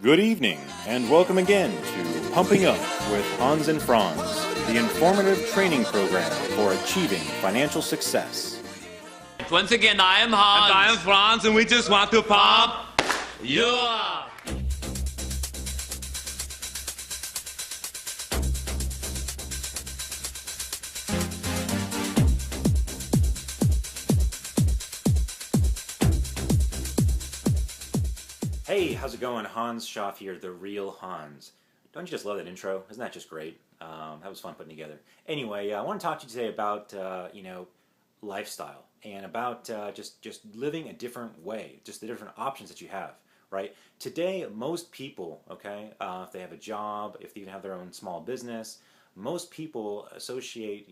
Good evening, and welcome again to Pumping Up with Hans and Franz, the informative training program for achieving financial success. Once again, I am Hans. And I am Franz, and we just want to pump you up. Hey, how's it going? Hans Schaff here, the real Hans. Don't you just love that intro? Isn't that just great? That was fun putting together. Anyway, I want to talk to you today about lifestyle and about just living a different way, just the different options that you have. Right? Today, most people, okay, if they have a job, if they even have their own small business, most people associate,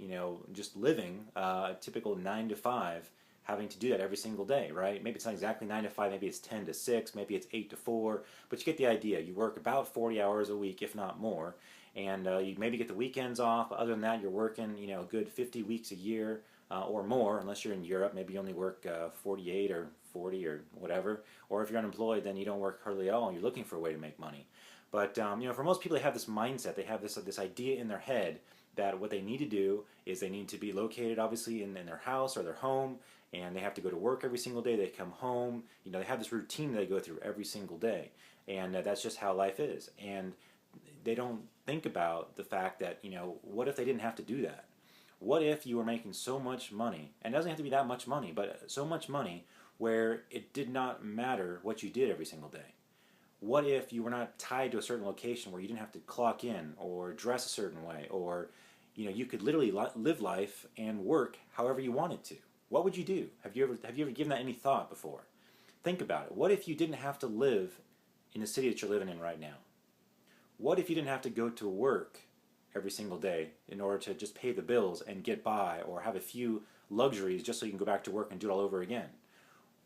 just living a typical 9 to 5. Having to do that every single day, right? Maybe it's not exactly 9 to 5, maybe it's 10 to 6, maybe it's 8 to 4, but you get the idea. You work about 40 hours a week, if not more, and you maybe get the weekends off. Other than that, you're working, a good 50 weeks a year or more, unless you're in Europe. Maybe you only work 48 or 40 or whatever. Or if you're unemployed, then you don't work hardly at all, and you're looking for a way to make money. But for most people, they have this mindset. They have this idea in their head that what they need to do is they need to be located, obviously, in their house or their home, and they have to go to work every single day. They come home. They have this routine that they go through every single day, and that's just how life is. And they don't think about the fact that, what if they didn't have to do that? What if you were making so much money, and it doesn't have to be that much money, but so much money where it did not matter what you did every single day? What if you were not tied to a certain location where you didn't have to clock in or dress a certain way, or you could literally live life and work however you wanted to? What would you do? Have you ever given that any thought before? Think about it. What if you didn't have to live in the city that you're living in right now? What if you didn't have to go to work every single day in order to just pay the bills and get by, or have a few luxuries just so you can go back to work and do it all over again?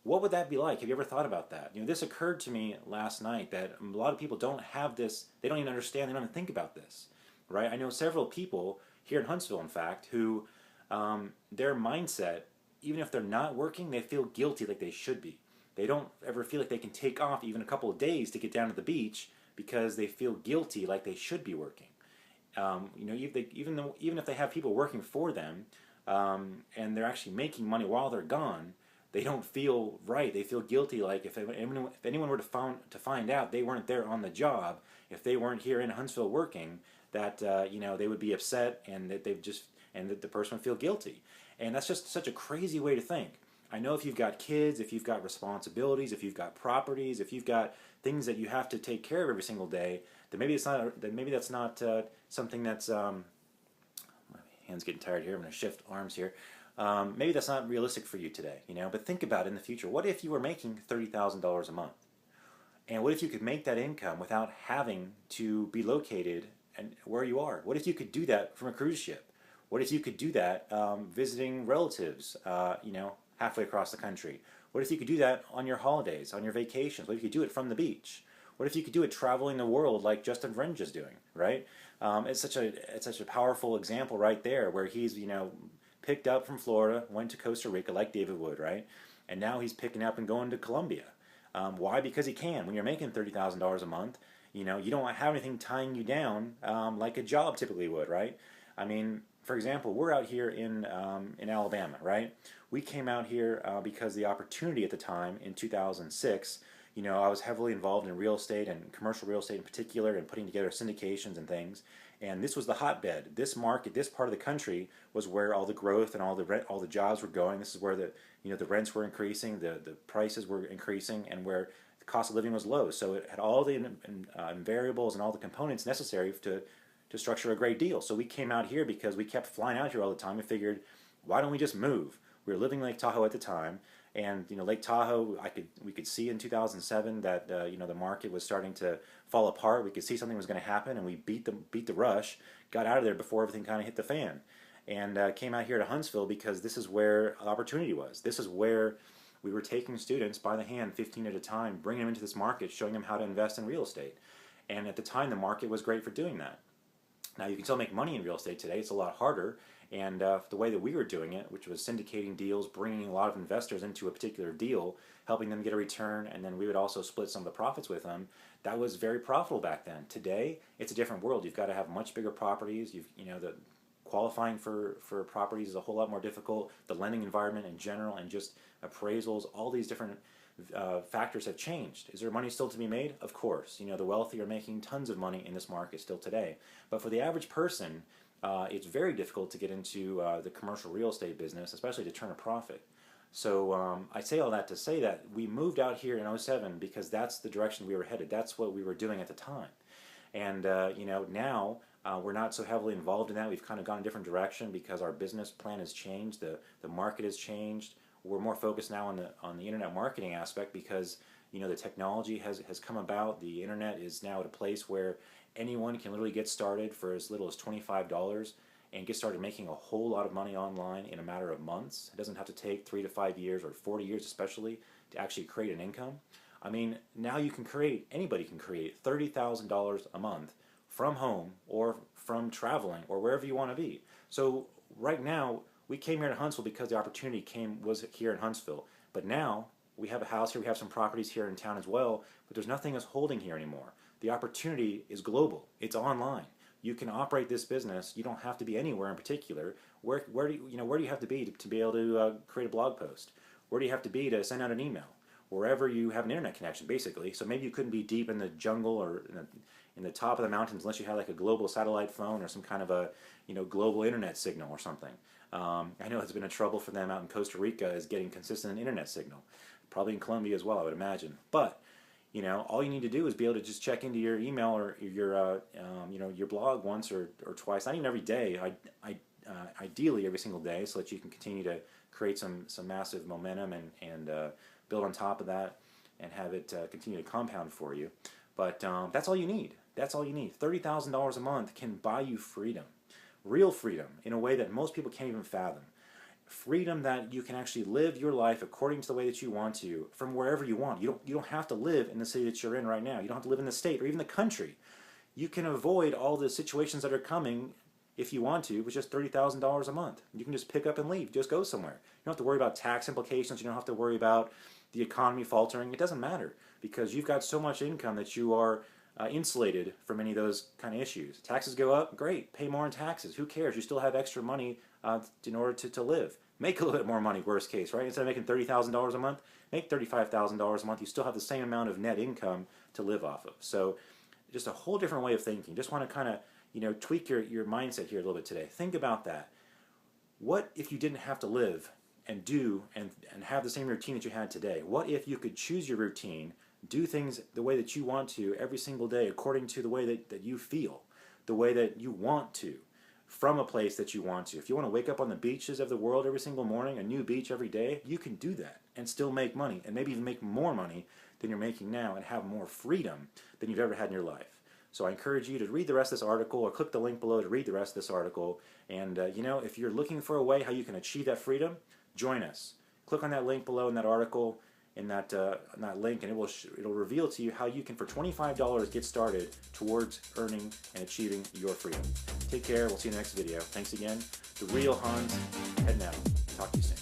What would that be like? Have you ever thought about that? This occurred to me last night, that a lot of people don't have this, they don't even understand, they don't even think about this, right? I know several people here in Huntsville, in fact, who their mindset, even if they're not working, they feel guilty like they should be. They don't ever feel like they can take off even a couple of days to get down to the beach because they feel guilty like they should be working. Even if they have people working for them and they're actually making money while they're gone, they don't feel right. They feel guilty, like if anyone were to find out they weren't there on the job, if they weren't here in Huntsville working, that they would be upset, and that that the person would feel guilty. And that's just such a crazy way to think. I know if you've got kids, if you've got responsibilities, if you've got properties, if you've got things that you have to take care of every single day, then maybe that's not something that's my hand's getting tired here. I'm going to shift arms here. Maybe that's not realistic for you today, But think about it in the future. What if you were making $30,000 a month? And what if you could make that income without having to be located and where you are? What if you could do that from a cruise ship? What if you could do that visiting relatives, halfway across the country? What if you could do that on your holidays, on your vacations? What if you could do it from the beach? What if you could do it traveling the world like Justin FRANZ is doing, right? It's such a powerful example right there, where he's picked up from Florida, went to Costa Rica like David would, right? And now he's picking up and going to Colombia. Why? Because he can. When you're making $30,000 a month, you don't have anything tying you down like a job typically would, right? I mean, for example, we're out here in Alabama, right? We came out here because the opportunity at the time in 2006. I was heavily involved in real estate, and commercial real estate in particular, and putting together syndications and things. And this was the hotbed. This market, this part of the country, was where all the growth and all the jobs were going. This is where the rents were increasing, the prices were increasing, and where the cost of living was low. So it had all the variables and all the components necessary to structure a great deal. So we came out here because we kept flying out here all the time. We figured, why don't we just move? We were living in Lake Tahoe at the time, and Lake Tahoe, we could see in 2007 that the market was starting to fall apart. We could see something was going to happen, and we beat the rush, got out of there before everything kind of hit the fan, and came out here to Huntsville because this is where opportunity was. This is where we were taking students by the hand, 15 at a time, bringing them into this market, showing them how to invest in real estate. And at the time, the market was great for doing that. Now, you can still make money in real estate today. It's a lot harder, And the way that we were doing it, which was syndicating deals, bringing a lot of investors into a particular deal, helping them get a return, and then we would also split some of the profits with them, that was very profitable back then. Today, it's a different world. You've got to have much bigger properties. The qualifying for properties is a whole lot more difficult. The lending environment in general and just appraisals, all these different factors have changed. Is there money still to be made? Of course. The wealthy are making tons of money in this market still today. But for the average person, it's very difficult to get into the commercial real estate business, especially to turn a profit. So I say all that to say that we moved out here in '07 because that's the direction we were headed. That's what we were doing at the time. And now we're not so heavily involved in that. We've kind of gone a different direction because our business plan has changed. The market has changed. We're more focused now on the internet marketing aspect because the technology has come about. The internet is now at a place where anyone can literally get started for as little as $25 and get started making a whole lot of money online in a matter of months. It doesn't have to take 3 to 5 years or 40 years especially to actually create an income. I mean, now anybody can create $30,000 a month from home or from traveling or wherever you want to be. So right now, we came here to Huntsville because the opportunity was here in Huntsville. But now, we have a house here, we have some properties here in town as well, but there's nothing else holding here anymore. The opportunity is global. It's online. You can operate this business. You don't have to be anywhere in particular. Where do you have to be to be able to create a blog post? Where do you have to be to send out an email? Wherever you have an internet connection, basically. So maybe you couldn't be deep in the jungle or in the top of the mountains unless you had like a global satellite phone or some kind of a global internet signal or something. I know it's been a trouble for them out in Costa Rica is getting consistent internet signal. Probably in Colombia as well, I would imagine. But all you need to do is be able to just check into your email or your blog once or twice, not even every day. Ideally every single day, so that you can continue to create some massive momentum and build on top of that and have it continue to compound for you. But that's all you need. That's all you need. $30,000 a month can buy you freedom. Real freedom in a way that most people can't even fathom. Freedom that you can actually live your life according to the way that you want to from wherever you want. You don't have to live in the city that you're in right now. You don't have to live in the state or even the country. You can avoid all the situations that are coming if you want to with just $30,000 a month. You can just pick up and leave. Just go somewhere. You don't have to worry about tax implications. You don't have to worry about the economy faltering. It doesn't matter because you've got so much income that you are insulated from any of those kind of issues. Taxes go up, great. Pay more in taxes. Who cares? You still have extra money in order to live. Make a little bit more money, worst case, right? Instead of making $30,000 a month, make $35,000 a month. You still have the same amount of net income to live off of. So just a whole different way of thinking. Just want to kind of tweak your mindset here a little bit today. Think about that. What if you didn't have to live and do and have the same routine that you had today? What if you could choose your routine, do things the way that you want to every single day according to the way that you feel, the way that you want to, from a place that you want to. If you want to wake up on the beaches of the world every single morning, a new beach every day, you can do that and still make money and maybe even make more money than you're making now and have more freedom than you've ever had in your life. So I encourage you to read the rest of this article or click the link below to read the rest of this article. And if you're looking for a way how you can achieve that freedom, join us. Click on that link below in that article, in that link, and it'll reveal to you how you can, for $25, get started towards earning and achieving your freedom. Take care. We'll see you in the next video. Thanks again. The Real Hans, heading out. Talk to you soon.